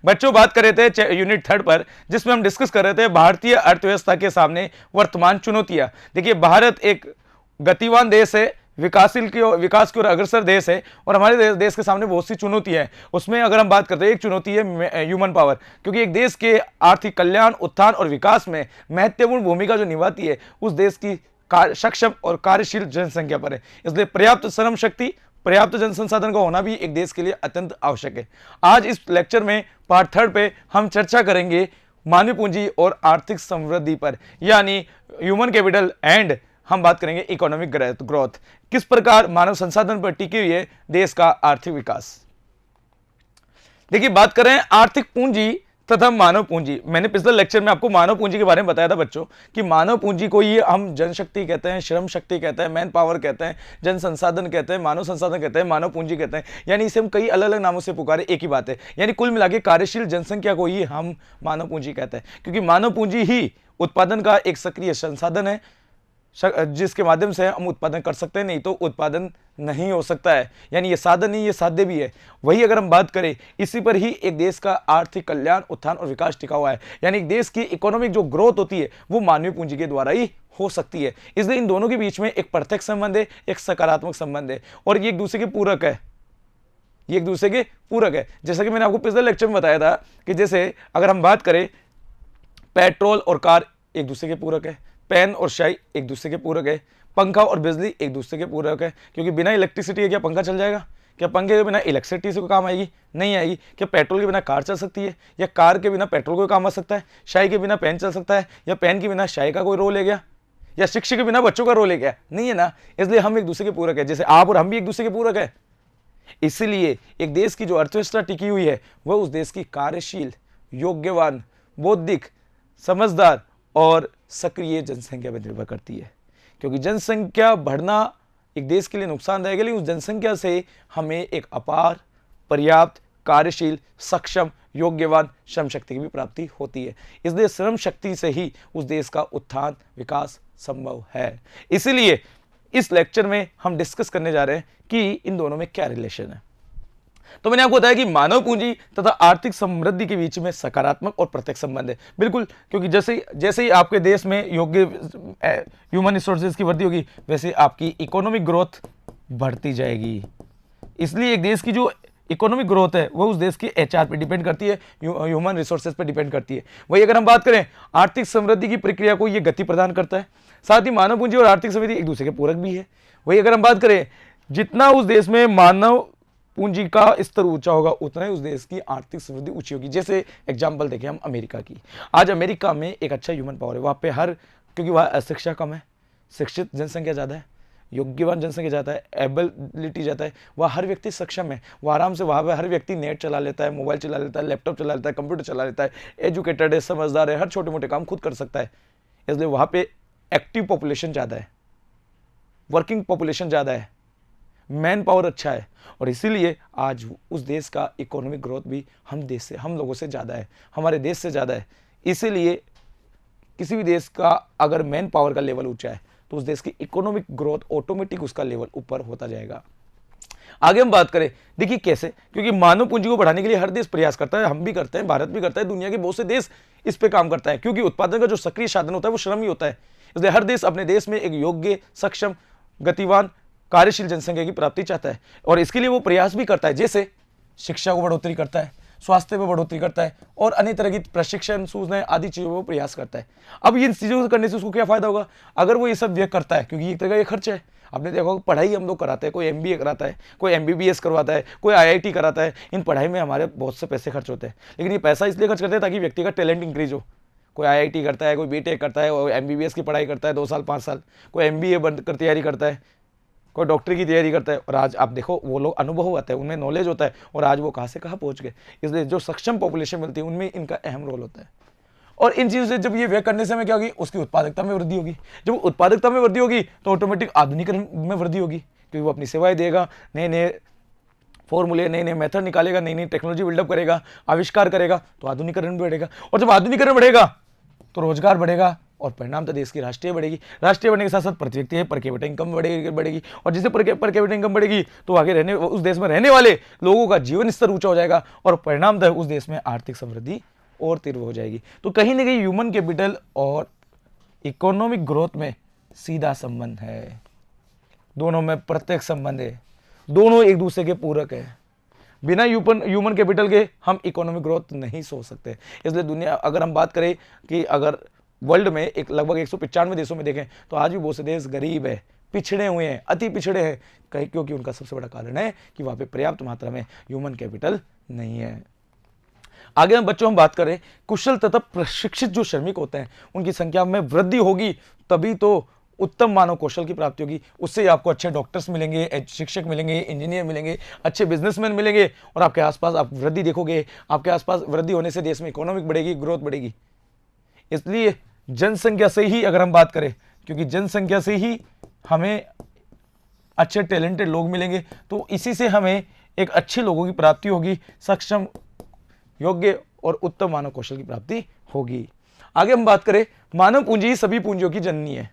बच्चों बात कर रहे थे यूनिट 3 पर, जिसमें हम डिस्कस कर रहे थे भारतीय अर्थव्यवस्था के सामने वर्तमान चुनौतियां। देखिए, भारत एक गतिवान देश है, विकास की ओर अग्रसर देश है, और हमारे देश के सामने बहुत सी चुनौतियां हैं। उसमें अगर हम बात करते हैं, एक चुनौती है ह्यूमन पावर, क्योंकि एक देश के आर्थिक कल्याण, उत्थान और विकास में महत्वपूर्ण भूमिका जो निभाती है उस देश की सक्षम और कार्यशील जनसंख्या पर है। इसलिए पर्याप्त श्रम शक्ति, पर्याप्त जन संसाधन का होना भी एक देश के लिए अत्यंत आवश्यक है। आज इस लेक्चर में पार्ट 3 पे हम चर्चा करेंगे मानव पूंजी और आर्थिक समृद्धि पर, यानी ह्यूमन कैपिटल एंड हम बात करेंगे इकोनॉमिक ग्रोथ, किस प्रकार मानव संसाधन पर टिकी हुई है देश का आर्थिक विकास। देखिए, बात करें आर्थिक पूंजी तथा मानव पूंजी। मैंने पिछले लेक्चर में आपको मानव पूंजी के बारे में बताया था बच्चों, कि मानव पूंजी को ये हम जनशक्ति कहते हैं, श्रम शक्ति कहते हैं, मैन पावर कहते हैं, जन संसाधन कहते हैं, मानव संसाधन कहते हैं, मानव पूंजी कहते हैं, यानी इसे हम कई अलग अलग नामों से पुकारे, एक ही बात है। यानी कुल मिला के कार्यशील जनसंख्या को ही हम मानव पूंजी कहते हैं, क्योंकि मानव पूंजी ही उत्पादन का एक सक्रिय संसाधन है, जिसके माध्यम से हम उत्पादन कर सकते हैं, नहीं तो उत्पादन नहीं हो सकता है। यानी ये साधन नहीं, ये साध्य भी है। वही अगर हम बात करें, इसी पर ही एक देश का आर्थिक कल्याण, उत्थान और विकास टिका हुआ है। यानी एक देश की इकोनॉमिक जो ग्रोथ होती है वो मानवीय पूंजी के द्वारा ही हो सकती है। इसलिए इन दोनों के बीच में एक प्रत्यक्ष संबंध है, एक सकारात्मक संबंध है, और ये एक दूसरे के पूरक है। ये एक दूसरे के पूरक है। जैसा कि मैंने आपको पिछले लेक्चर में बताया था कि जैसे अगर हम बात करें, पेट्रोल और कार एक दूसरे के पूरक है, पेन और शाई एक दूसरे के पूरक है, पंखा और बिजली एक दूसरे के पूरक है, क्योंकि बिना इलेक्ट्रिसिटी के क्या पंखा चल जाएगा? क्या पंखे के बिना इलेक्ट्रिसिटी से कोई काम आएगी? नहीं आएगी। क्या पेट्रोल के बिना कार चल सकती है, या कार के बिना पेट्रोल कोई काम आ सकता है? शाई के बिना पेन चल सकता है, या पेन के बिना शाई का कोई रोल है क्या? या शिक्षक के बिना बच्चों का रोल है क्या? नहीं है ना। इसलिए हम एक दूसरे के पूरक है, जैसे आप और हम भी एक दूसरे के पूरक है। इसीलिए एक देश की जो अर्थव्यवस्था टिकी हुई है वह उस देश की कार्यशील, योग्यवान, बौद्धिक, समझदार और सक्रिय जनसंख्या पर निर्भर करती है। क्योंकि जनसंख्या बढ़ना एक देश के लिए नुकसानदायक है, लेकिन उस जनसंख्या से हमें एक अपार, पर्याप्त, कार्यशील, सक्षम, योग्यवान श्रम शक्ति की भी प्राप्ति होती है। इसलिए श्रम शक्ति से ही उस देश का उत्थान, विकास संभव है। इसीलिए इस लेक्चर में हम डिस्कस करने जा रहे हैं कि इन दोनों में क्या रिलेशन है। तो मैंने आपको बताया कि मानव पूंजी तथा आर्थिक समृद्धि के बीच में सकारात्मक और प्रत्यक्ष संबंध है। बिल्कुल, क्योंकि जैसे ही आपके देश में योग्य ह्यूमन रिसोर्सेज की वृद्धि होगी, वैसे आपकी इकोनॉमिक ग्रोथ बढ़ती जाएगी। इसलिए एक देश की जो इकोनॉमिक ग्रोथ है वो उस देश की एचआर पे डिपेंड करती है, ह्यूमन रिसोर्सेज पे डिपेंड करती है। वही अगर हम बात करें, आर्थिक समृद्धि की प्रक्रिया को ये गति प्रदान करता है। साथ ही मानव पूंजी और आर्थिक समृद्धि एक दूसरे के पूरक भी है। वही अगर हम बात करें, जितना उस देश में मानव पूंजी का स्तर ऊंचा होगा उतना ही उस देश की आर्थिक समृद्धि ऊंची होगी। जैसे एग्जांपल देखें हम अमेरिका की। आज अमेरिका में एक अच्छा ह्यूमन पावर है, वहाँ पे क्योंकि वहाँ शिक्षा कम है, शिक्षित जनसंख्या ज़्यादा है, योग्यवान जनसंख्या ज़्यादा है, एबिलिटी ज़्यादा है, वहाँ हर व्यक्ति सक्षम है। वो आराम से वहाँ पे हर व्यक्ति नेट चला लेता है, मोबाइल चला लेता है, लैपटॉप चला लेता है, कंप्यूटर चला लेता है, एजुकेटेड है, समझदार है, हर छोटे मोटे काम खुद कर सकता है। इसलिए वहाँ पे एक्टिव पॉपुलेशन ज़्यादा है, वर्किंग पॉपुलेशन ज़्यादा है, मैन पावर अच्छा है, और इसीलिए आज उस देश का इकोनॉमिक ग्रोथ भी हम लोगों से ज़्यादा है, हमारे देश से ज़्यादा है। इसीलिए किसी भी देश का अगर मैन पावर का लेवल ऊंचा है तो उस देश की इकोनॉमिक ग्रोथ ऑटोमेटिक उसका लेवल ऊपर होता जाएगा। आगे हम बात करें, देखिए कैसे, क्योंकि मानव पूंजी को बढ़ाने के लिए हर देश प्रयास करता है, हम भी करते हैं, भारत भी करता है, दुनिया के बहुत से देश इस पे काम करता है, क्योंकि उत्पादन का जो सक्रिय साधन होता है वो श्रम ही होता है। इसलिए हर देश अपने देश में एक योग्य, सक्षम, गतिवान, कार्यशील जनसंख्या की प्राप्ति चाहता है, और इसके लिए वो प्रयास भी करता है। जैसे शिक्षा को बढ़ोतरी करता है, स्वास्थ्य में बढ़ोतरी करता है, और अन्य तरह की प्रशिक्षण, सूचना आदि चीज़ों को प्रयास करता है। अब इन चीज़ों को करने से उसको क्या फायदा होगा? अगर वो ये सब व्यय करता है, क्योंकि एक तरह का ये खर्च है। आपने देखा होगा, पढ़ाई हम लोग कराते हैं, कोई एमबीए कराता है, कोई एमबीबीएस करवाता है, कोई आईआईटी कराता है। इन पढ़ाई में हमारे बहुत से पैसे खर्च होते हैं, लेकिन ये पैसा इसलिए खर्च करते हैं ताकि व्यक्ति का टैलेंट इंक्रीज हो। कोई आईआईटी करता है, कोई बीटेक करता है, और एमबीबीएस की पढ़ाई करता है 2 साल 5 साल, कोई एमबीए बनकर तैयारी करता है, कोई डॉक्टरी की तैयारी करता है, और आज आप देखो वो लोग अनुभव आता है, उनमें नॉलेज होता है, और आज वो कहाँ से कहाँ पहुँच गए। इसलिए जो सक्षम पॉपुलेशन मिलती है उनमें इनका अहम रोल होता है। और इन चीज़ों से जब ये व्यय करने से हमें क्या होगी? उसकी उत्पादकता में वृद्धि होगी। जब उत्पादकता में वृद्धि होगी तो ऑटोमेटिक आधुनिकीकरण में वृद्धि होगी, क्योंकि वो अपनी सेवाएं देगा, नए नए फॉर्मूले, नए नए मेथड निकालेगा, नई नई टेक्नोलॉजी बिल्डअप करेगा, आविष्कार करेगा, तो आधुनिकीकरण बढ़ेगा। और जब आधुनिकीकरण बढ़ेगा तो रोजगार बढ़ेगा, और परिणामतः देश की राष्ट्रीय बढ़ेगी। राष्ट्रीय बढ़ने के साथ साथ प्रति व्यक्ति है पर कैपिटा इनकम बढ़ेगी और जिससे पर कैपिटा इनकम बढ़ेगी तो आगे रहने उस देश में रहने वाले लोगों का जीवन स्तर ऊंचा हो जाएगा और परिणामतः उस देश में आर्थिक समृद्धि और तीव्र हो जाएगी। तो कहीं ना कहीं ह्यूमन कैपिटल और इकोनॉमिक ग्रोथ में सीधा संबंध है, दोनों में प्रत्यक्ष संबंध है, दोनों एक दूसरे के पूरक है। बिना ह्यूमन कैपिटल के हम इकोनॉमिक ग्रोथ नहीं सोच सकते। इसलिए दुनिया, अगर हम बात करें कि अगर वर्ल्ड में एक लगभग 195 देशों में देखें तो आज भी बहुत से देश गरीब है, पिछड़े हुए हैं, अति पिछड़े हैं, कहीं क्योंकि उनका सबसे बड़ा कारण है कि वहाँ पे पर्याप्त मात्रा में ह्यूमन कैपिटल नहीं है। आगे हम बच्चों हम बात करें, कुशल तथा प्रशिक्षित जो श्रमिक होते हैं उनकी संख्या में वृद्धि होगी तभी तो उत्तम मानव कौशल की प्राप्ति होगी। उससे आपको अच्छे डॉक्टर्स मिलेंगे, शिक्षक मिलेंगे, इंजीनियर मिलेंगे, अच्छे बिजनेसमैन मिलेंगे और आपके आसपास आप वृद्धि देखोगे। आपके आसपास वृद्धि होने से देश में इकोनॉमिक बढ़ेगी, ग्रोथ बढ़ेगी। इसलिए जनसंख्या से ही अगर हम बात करें, क्योंकि जनसंख्या से ही हमें अच्छे टैलेंटेड लोग मिलेंगे तो इसी से हमें एक अच्छे लोगों की प्राप्ति होगी, सक्षम, योग्य और उत्तम मानव कौशल की प्राप्ति होगी। आगे हम बात करें, मानव पूंजी ही सभी पूंजियों की जननी है।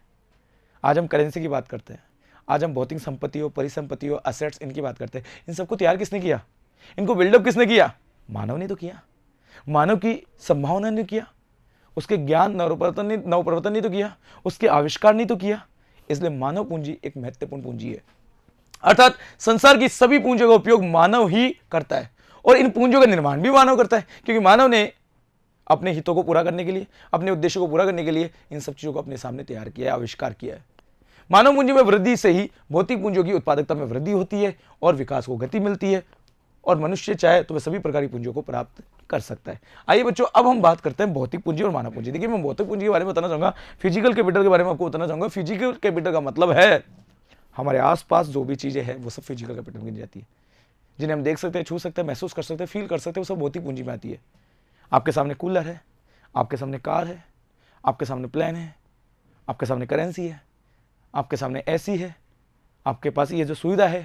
आज हम करेंसी की बात करते हैं, आज हम भौतिक संपत्तियों, परिसंपत्तियों, असेट्स, इनकी बात करते हैं। इन सबको तैयार किसने किया? इनको बिल्डअप किसने किया? मानव ने तो किया। मानव की संभावना ने किया, उसके ज्ञान नवप्रवर्तन ने तो किया, उसके आविष्कार ने तो किया। इसलिए मानव पूंजी एक महत्वपूर्ण पूंजी है। अर्थात संसार की सभी पूंजियों का उपयोग मानव ही करता है और इन पूंजियों का निर्माण भी मानव करता है, क्योंकि मानव ने अपने हितों को पूरा करने के लिए, अपने उद्देश्यों को पूरा करने के लिए इन सब चीजों को अपने सामने तैयार किया है, आविष्कार किया है। मानव पूंजी में वृद्धि से ही भौतिक पूंजियों की उत्पादकता में वृद्धि होती है और विकास को गति मिलती है और मनुष्य चाहे तो वह सभी प्रकार की पूंजियों को प्राप्त कर सकता है। आइए बच्चों, अब हम बात करते हैं भौतिक पूंजी और मानव पूंजी। देखिए, मैं भौतिक पूंजी के बारे में बताना चाहूंगा, फिजिकल कैपिटल के बारे में आपको बताना चाहूंगा। फिजिकल कैपिटल का मतलब है हमारे आसपास जो भी चीजें हैं वो सब फिजिकल कैपिटल में गिनी जाती है, जिन्हें हम देख सकते हैं, छू सकते हैं, महसूस कर सकते हैं, फील कर सकते हैं, वो सब भौतिक पूंजी में आती है। आपके सामने कूलर है, आपके सामने कार है, आपके सामने प्लेन है, आपके सामने करेंसी है, आपके सामने एसी है, आपके पास ये जो सुविधा है,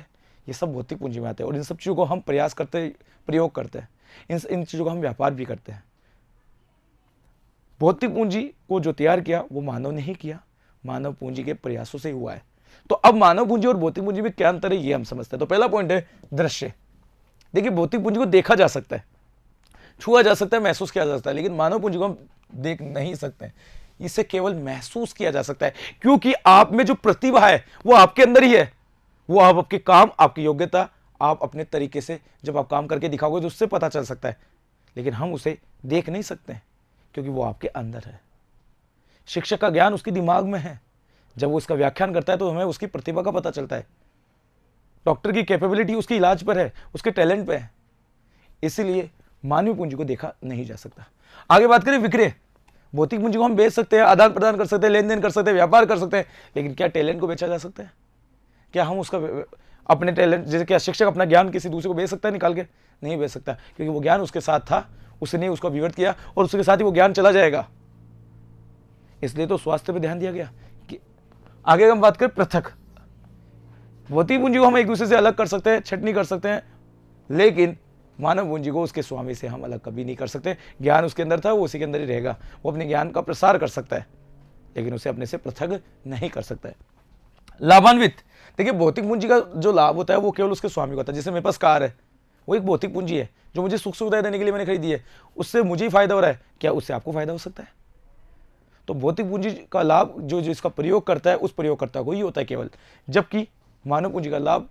ये सब भौतिक पूंजी में आते हैं और इन सब चीज़ों को हम प्रयास करते, प्रयोग करते हैं, इन चीज़ों का हम व्यापार भी करते हैं। भौतिक पूंजी को जो तैयार किया वो मानव ने ही किया, मानव पूंजी के प्रयासों से हुआ है। तो अब मानव पूंजी और भौतिक पूंजी में क्या अंतर है ये हम समझते हैं। तो पहला पॉइंट है दृश्य। देखिए, भौतिक पूंजी को देखा जा सकता है, छुआ जा सकता है, महसूस किया जा सकता है, लेकिन मानव पूंजी को हम देख नहीं सकते, इसे केवल महसूस किया जा सकता है, क्योंकि आप में जो प्रतिभा है वो आपके अंदर ही है। वो आप आपके काम, आपकी योग्यता, आप अपने तरीके से जब आप काम करके दिखाओगे तो उससे पता चल सकता है, लेकिन हम उसे देख नहीं सकते क्योंकि वो आपके अंदर है। शिक्षक का ज्ञान उसके दिमाग में है, जब वो उसका व्याख्यान करता है तो हमें उसकी प्रतिभा का पता चलता है। डॉक्टर की कैपेबिलिटी उसकी इलाज पर है, उसके टैलेंट पे है। इसीलिए मानवीय पूंजी को देखा नहीं जा सकता। आगे बात करें विक्रय। भौतिक पूंजी को हम बेच सकते हैं, आदान प्रदान कर सकते हैं, लेन देन कर सकते हैं, व्यापार कर सकते हैं, लेकिन क्या टैलेंट को बेचा जा सकता है? क्या हम उसका अपने टैलेंट, जैसे क्या शिक्षक अपना ज्ञान किसी दूसरे को बेच सकता है निकाल के? नहीं बेच सकता, क्योंकि वो ज्ञान उसके साथ था, उसने उसका विवर्त किया और उसके साथ ही वो ज्ञान चला जाएगा। इसलिए तो स्वास्थ्य पे ध्यान दिया गया। कि आगे हम बात करें पृथक। भौतिक पूंजी को हम एक दूसरे से अलग कर सकते हैं, छटनी कर सकते हैं, लेकिन मानव पूंजी को उसके स्वामी से हम अलग कभी नहीं कर सकते। ज्ञान उसके अंदर था, वो उसी के अंदर ही रहेगा। वो अपने ज्ञान का प्रसार कर सकता है, लेकिन उसे अपने से पृथक नहीं कर सकता है। लाभान्वित। देखिए, भौतिक पूंजी का जो लाभ होता है वो केवल उसके स्वामी को होता है। जैसे मेरे पास कार है, वो एक भौतिक पूंजी है जो मुझे सुख सुविधाएं देने के लिए मैंने खरीदी है, उससे मुझे ही फायदा हो रहा है, क्या उससे आपको फायदा हो सकता है? तो भौतिक पूंजी का लाभ जो जिसका प्रयोग करता है उस प्रयोगकर्ता को ही होता है केवल, जबकि मानव पूंजी का लाभ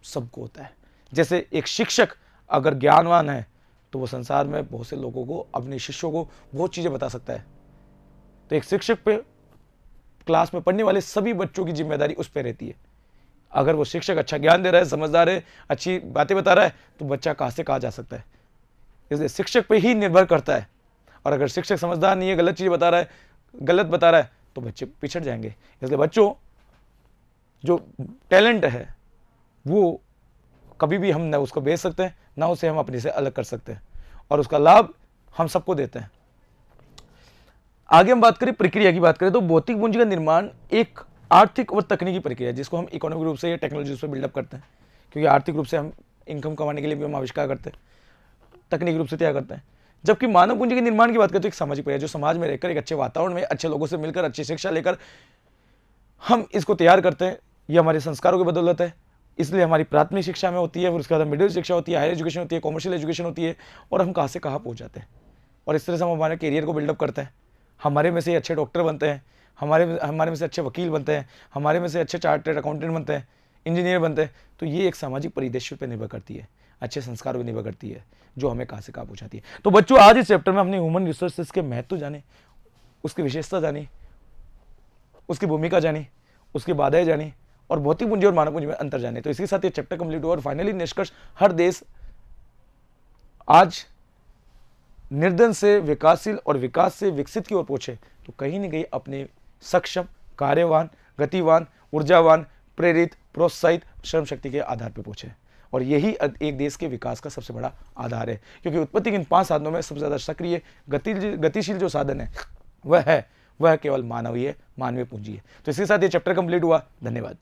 सबको होता है। जैसे एक शिक्षक अगर ज्ञानवान है तो वो संसार में बहुत से लोगों को, अपने शिष्यों को बहुत चीजें बता सकता है। तो एक शिक्षक पे क्लास में पढ़ने वाले सभी बच्चों की जिम्मेदारी उस पर रहती है। अगर वो शिक्षक अच्छा ज्ञान दे रहा है, समझदार है, अच्छी बातें बता रहा है, तो बच्चा कहाँ से कहाँ जा सकता है। इसलिए शिक्षक पे ही निर्भर करता है। और अगर शिक्षक समझदार नहीं है, गलत चीज़ बता रहा है, गलत बता रहा है, तो बच्चे पिछड़ जाएंगे। इसलिए बच्चों जो टैलेंट है वो कभी भी हम ना उसको बेच सकते हैं, ना उसे हम अपने से अलग कर सकते हैं, और उसका लाभ हम सबको देते हैं। आगे हम बात करें प्रक्रिया की बात करें तो भौतिक पूंजी का निर्माण एक आर्थिक और तकनीकी प्रक्रिया है, जिसको हम इकोनॉमिक रूप से या टेक्नोलॉजी रूप से बिल्डअप करते हैं। क्योंकि आर्थिक रूप से हम इनकम कमाने के लिए भी हम आविष्कार करते हैं, तकनीकी रूप से तैयार करते हैं। जबकि मानव पूंजी के निर्माण की बात करें तो एक सामाजिक प्रयास, जो समाज में रहकर एक अच्छे वातावरण में अच्छे लोगों से मिलकर अच्छी शिक्षा लेकर हम इसको तैयार करते हैं, ये हमारे संस्कारों की बदौलत है। इसलिए हमारी प्राथमिक शिक्षा में होती है, फिर उसके बाद मिडिल शिक्षा होती है, हायर एजुकेशन होती है, कॉमर्शियल एजुकेशन होती है, और हम कहाँ से कहाँ पहुँच जाते हैं। और इस तरह से हम हमारे करियर को बिल्डअप करते हैं। हमारे में से अच्छे डॉक्टर बनते हैं, हमारे में से अच्छे वकील बनते हैं, हमारे में से अच्छे चार्टर्ड अकाउंटेंट बनते हैं, इंजीनियर बनते हैं। तो ये एक सामाजिक परिदृश्य पर निर्भर करती है, अच्छे संस्कारों पर निर्भर करती है, जो हमें कहाँ से कहाँ पहुँचाती है। तो बच्चों, आज इस चैप्टर में हमने ह्यूमन रिसोर्सेज के महत्व जाने, उसकी विशेषता जानी, उसकी भूमिका जानी, उसकी बाधाएं जानी, और भौतिक पूंजी और मानव पूंजी में अंतर जाने। तो इसके साथ ये चैप्टर कंप्लीट हुआ और फाइनली निष्कर्ष, हर देश आज निर्धन से विकासशील और विकास से विकसित की ओर पहुंचे तो कहीं न कहीं अपने सक्षम, कार्यवान, गतिवान, ऊर्जावान, प्रेरित, प्रोत्साहित श्रम शक्ति के आधार पर पहुंचे। और यही एक देश के विकास का सबसे बड़ा आधार है, क्योंकि उत्पत्ति के इन 5 साधनों में सबसे ज़्यादा सक्रिय गतिशील जो साधन है वह केवल मानवीय पूंजी है। तो इसके साथ ये चैप्टर कंप्लीट हुआ। धन्यवाद।